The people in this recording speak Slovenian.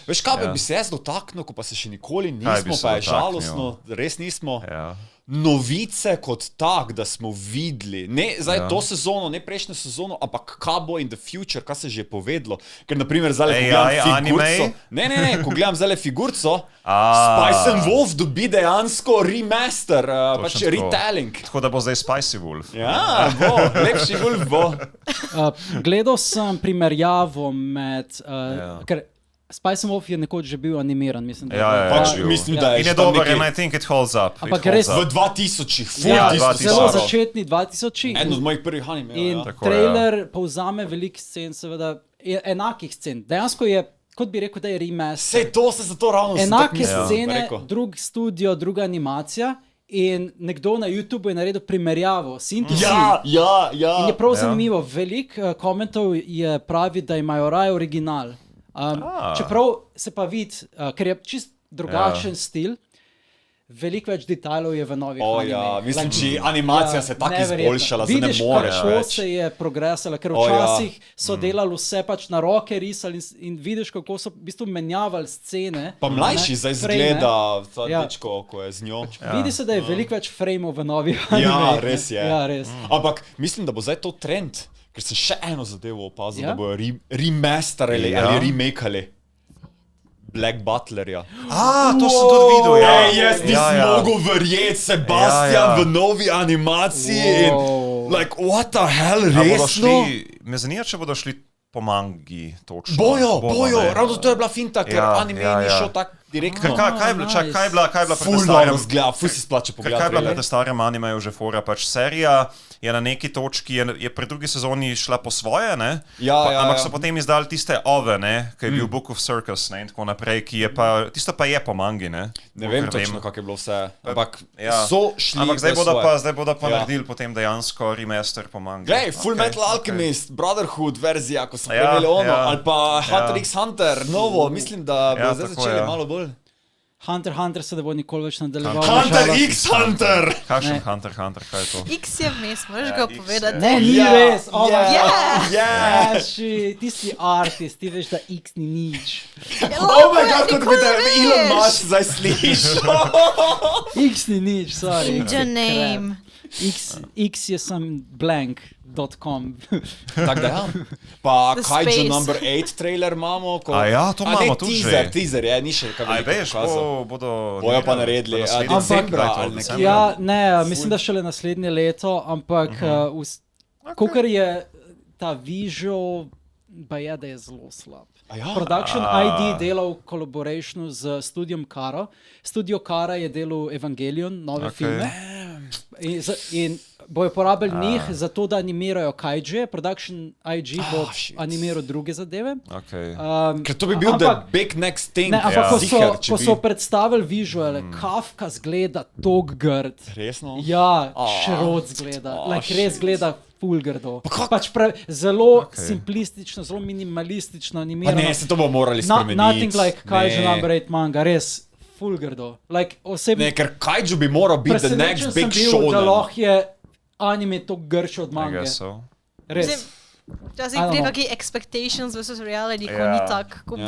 Veš, kaj bi se jaz dotaknil, ko pa se še nikoli nismo, pa je žalostno, res nismo. Novice kot tak, da smo videli, ne zdaj to sezono, ne prejšnjo sezono, ampak kaj bo in the future, kaj se že je povedalo. Ker naprimer zdaj, ko gledam figurco, ko gledam zdaj figurco, Spice and Wolf dobi dejansko remaster, pač retelling. Tako da bo zdaj Spicy Wolf. Ja, bo, lepši Wolf bo. Gledal sem primerjavo med, ker Spice and Wolf je nekoč že bil animiran, mislim, da mislim, da je in je dober, and I think it holds up. Ampak res v 2000-ih, zelo začetni 2000-ih. Eden od mojih prvih anime. In trailer povzame veliko scen, seveda, enakih scen. Dejansko je, kot bi rekel, da je remaster. Sej to se zato ravno enake scene, drug studio, druga animacija. In nekdo na YouTubeu je naredil primerjavo. Ja. In je prav zanimivo. Veliko komentov je pravi, da imajo raje original. Čeprav se pa vidi, ker je čist drugačen stil, veliko več detajlov je v novih animejih. Mislim, či animacija se tako izboljšala, da ne moreš več. Vidiš, kako se je progresala, ker včasih so delali vse pač na roke, risali in vidiš, kako so v bistvu menjavali scene. Pa mlajši zdaj zgleda, dečko, ko je z njo. Vidi se, da je veliko več frameov v novih animejih. Ja, res je. Ja, res. Ampak mislim, da bo zdaj to trend. Ker sem še eno zadevo opazil, da bojo remasterali ali remakali Black Butlerja. To sem tudi videl, Jaz nisem mogel verjeti, Sebastian v novi animaciji. Like, what the hell, resno? Me zanima, če bodo šli po mangi točno. Bojo, ravno to je bila finta, ker anime ni šel tako direktno. Kaj je bila pri ful si splače pogledati. Kaj je bila pri starem animeju že fora, pač serija je na neki točki, je pri drugi sezoni šla po svoje, ne? Ampak so potem izdali tiste ove, ne? Ki je bil Book of Circus, ne? In tako naprej, ki je pa, tisto pa je po mangi, ne? Ne vem točno, kak je bilo vse, ampak so šli ampak zdaj bodo pa naredili potem dejansko remaster po mangi. Glej, Full Metal Alchemist, Brotherhood verzija, ko so imeli ono, ali pa Hunter x Hunter, novo, mislim, da bo zdaj začeli malo bolj. Hunter se ne bo nikoli več nadaljeval. Hunter x Hunter! Kakšen Hunter, kaj je to? X je vmes, moraš ga povedati. Ne, ni res! Yeah! Ti si artist, ti veš, da X ni nič. Oh my god, kot bi te Elon Musk zdaj slišal. X ni nič, sorry. Your name. X je sem blank.com. Tak da ja. Pa Kaiju number 8 trailer imamo. To imamo tudi že. Teaser je, ni še kako veliko pokazal. Bojo pa naredili. Decembra ali nekaj. Ja, ne, mislim, da šele naslednje leto, ampak kakor je ta visual, pa je, da je zelo slab. Production ID delal v collaborationu z studiom Kara. Studio Kara je delal Evangelion, nove filme. In bojo porabili njih za to, da animirajo kaiju. Production IG bo animiral druge zadeve. Ker to bi bil the big next thing. Ne, ampak ko so predstavili visuale, Kafka zgleda tok grd. Resno? Ja, šrot zgleda. Res zgleda ful grdo. Pač zelo simplistično, zelo minimalistično animirano. Pa ne, se to bo morali spremeniti. Nothing like Kaiju number 8 manga, res ful grdo. Ne, ker Kaiju bi moral biti the next big shonen. Da lahko je anime to grče od mange. Res. Včasih pri kakih expectations versus reality, ko ni tak, ko bi.